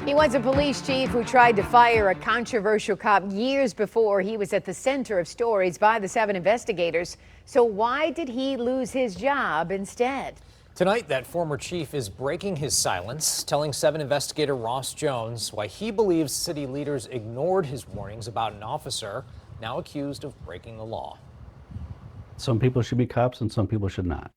He was a police chief who tried to fire a controversial cop years before. He was at the center of stories by the 7 investigators. So why did he lose his job instead? Tonight, that former chief is breaking his silence, telling 7 investigator Ross Jones why he believes city leaders ignored his warnings about an officer now accused of breaking the law. Some people should be cops and some people should not.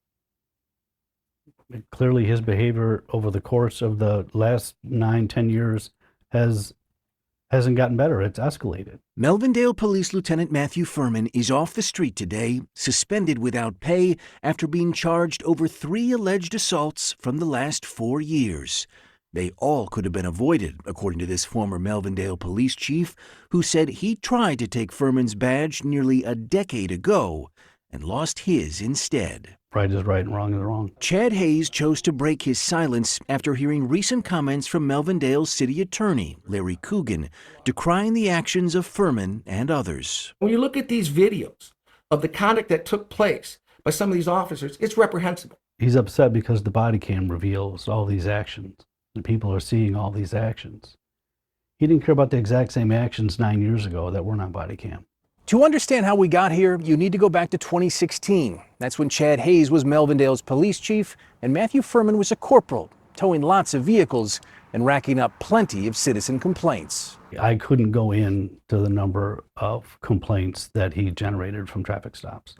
Clearly, his behavior over the course of the last 9-10 years hasn't gotten better. It's escalated. Melvindale Police Lieutenant Matthew Furman is off the street today, suspended without pay after being charged over 3 alleged assaults from the last 4 years. They all could have been avoided, according to this former Melvindale police chief, who said he tried to take Furman's badge nearly a decade ago and lost his instead. Right is right and wrong is wrong. Chad Hayes chose to break his silence after hearing recent comments from Melvindale's city attorney, Larry Coogan, decrying the actions of Ferman and others. When you look at these videos of the conduct that took place by some of these officers, it's reprehensible. He's upset because the body cam reveals all these actions, and people are seeing all these actions. He didn't care about the exact same actions 9 years ago that weren't on body cam. To understand how we got here, you need to go back to 2016. That's when Chad Hayes was Melvindale's police chief and Matthew Furman was a corporal, towing lots of vehicles and racking up plenty of citizen complaints. I couldn't go into the number of complaints that he generated from traffic stops.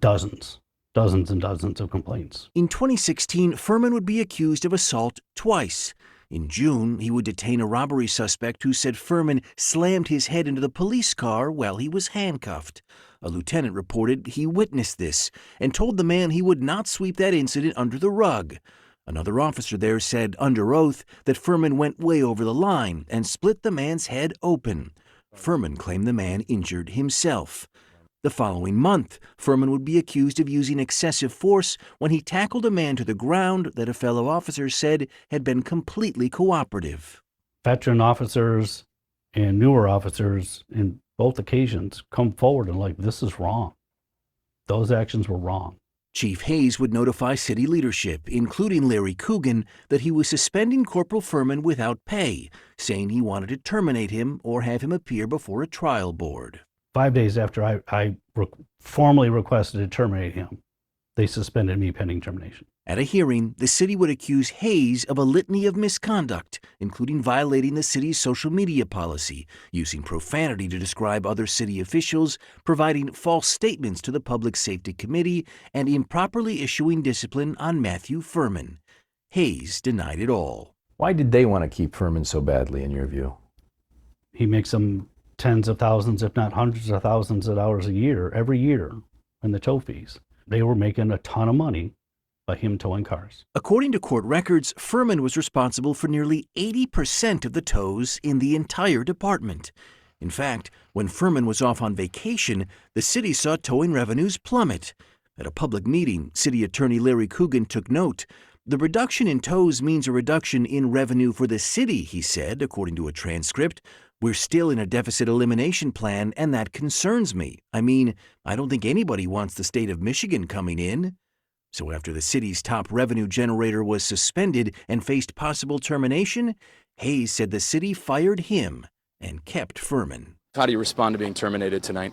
Dozens and dozens of complaints. In 2016, Ferman would be accused of assault twice. In June, he would detain a robbery suspect who said Ferman slammed his head into the police car while he was handcuffed. A lieutenant reported he witnessed this and told the man he would not sweep that incident under the rug. Another officer there said under oath that Ferman went way over the line and split the man's head open. Ferman claimed the man injured himself. The following month, Ferman would be accused of using excessive force when he tackled a man to the ground that a fellow officer said had been completely cooperative. Veteran officers and newer officers in both occasions come forward and like, this is wrong. Those actions were wrong. Chief Hayes would notify city leadership, including Larry Coogan, that he was suspending Corporal Ferman without pay, saying he wanted to terminate him or have him appear before a trial board. 5 days after I formally requested to terminate him, they suspended me pending termination. At a hearing, the city would accuse Hayes of a litany of misconduct, including violating the city's social media policy, using profanity to describe other city officials, providing false statements to the Public Safety Committee, and improperly issuing discipline on Matthew Furman. Hayes denied it all. Why did they want to keep Ferman so badly, in your view? He makes them tens of thousands, if not hundreds of thousands of dollars a year, every year, in the tow fees. They were making a ton of money by him towing cars. According to court records, Ferman was responsible for nearly 80% of the tows in the entire department. In fact, when Ferman was off on vacation, the city saw towing revenues plummet. At a public meeting, City Attorney Larry Coogan took note. The reduction in tows means a reduction in revenue for the city, he said, according to a transcript. We're still in a deficit elimination plan, and that concerns me. I mean, I don't think anybody wants the state of Michigan coming in. So after the city's top revenue generator was suspended and faced possible termination, Hayes said the city fired him and kept Ferman. How do you respond to being terminated tonight?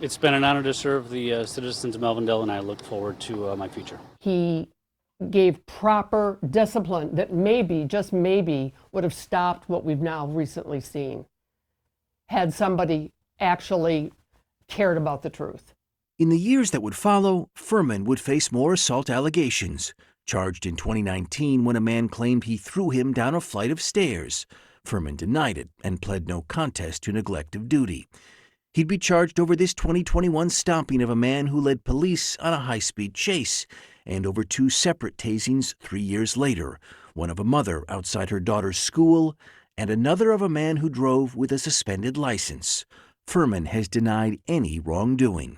It's been an honor to serve the citizens of Melvindale, and I look forward to my future. He gave proper discipline that maybe, just maybe, would have stopped what we've now recently seen had somebody actually cared about the truth. In the years that would follow, Ferman would face more assault allegations, charged in 2019 when a man claimed he threw him down a flight of stairs. Ferman denied it and pled no contest to neglect of duty. He'd be charged over this 2021 stomping of a man who led police on a high-speed chase, and over 2 separate tasings 3 years later, one of a mother outside her daughter's school, and another of a man who drove with a suspended license. Ferman has denied any wrongdoing.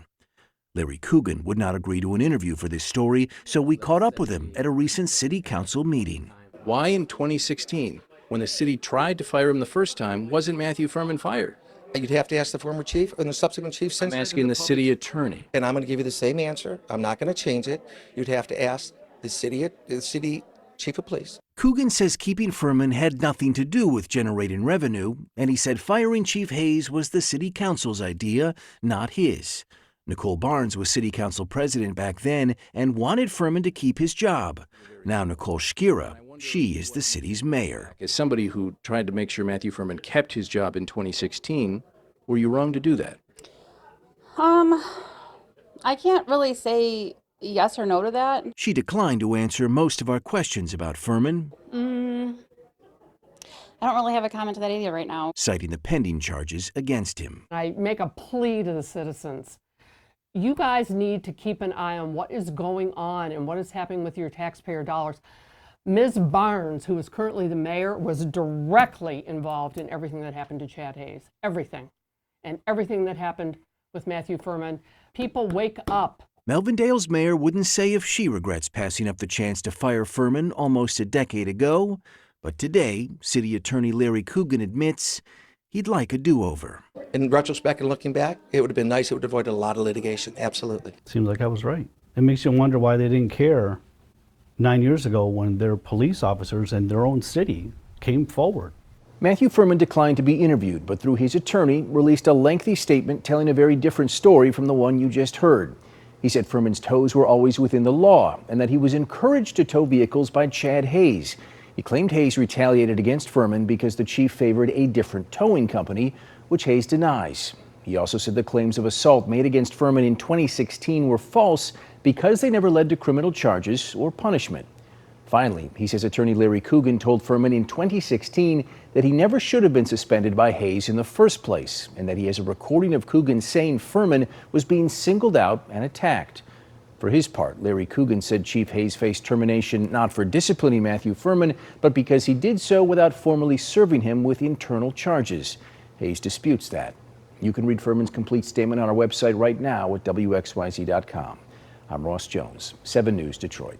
Larry Coogan would not agree to an interview for this story, so we caught up with him at a recent city council meeting. Why in 2016, when the city tried to fire him the first time, wasn't Matthew Furman fired? You'd have to ask the former chief and the subsequent chief since. I'm asking the city attorney. And I'm going to give you the same answer. I'm not going to change it. You'd have to ask the city chief of police. Coogan says keeping Ferman had nothing to do with generating revenue, and he said firing Chief Hayes was the city council's idea, not his. Nicole Barnes was city council president back then and wanted Ferman to keep his job. Now Nicole Shkira, she is the city's mayor. As somebody who tried to make sure Matthew Furman kept his job in 2016, were you wrong to do that? I can't really say yes or no to that. She declined to answer most of our questions about Ferman, I don't really have a comment to that either right now. citing the pending charges against him. I make a plea to the citizens. You guys need to keep an eye on what is going on and what is happening with your taxpayer dollars. Ms. Barnes, who is currently the mayor, was directly involved in everything that happened to Chad Hayes. Everything. And everything that happened with Matthew Furman. People, wake up. Melvindale's mayor wouldn't say if she regrets passing up the chance to fire Ferman almost a decade ago, but today, City Attorney Larry Coogan admits he'd like a do-over. In retrospect and looking back, it would have been nice. It would have avoided a lot of litigation. Absolutely. Seems like I was right. It makes you wonder why they didn't care 9 years ago when their police officers in their own city came forward. Matthew Furman declined to be interviewed, but through his attorney released a lengthy statement telling a very different story from the one you just heard. He said Furman's tows were always within the law and that he was encouraged to tow vehicles by Chad Hayes. He claimed Hayes retaliated against Furman because the chief favored a different towing company, which Hayes denies. He also said the claims of assault made against Ferman in 2016 were false because they never led to criminal charges or punishment. Finally, he says attorney Larry Coogan told Ferman in 2016 that he never should have been suspended by Hayes in the first place, and that he has a recording of Coogan saying Ferman was being singled out and attacked. For his part, Larry Coogan said Chief Hayes faced termination not for disciplining Matthew Furman, but because he did so without formally serving him with internal charges. Hayes disputes that. You can read Furman's complete statement on our website right now at WXYZ.com. I'm Ross Jones, 7 News, Detroit.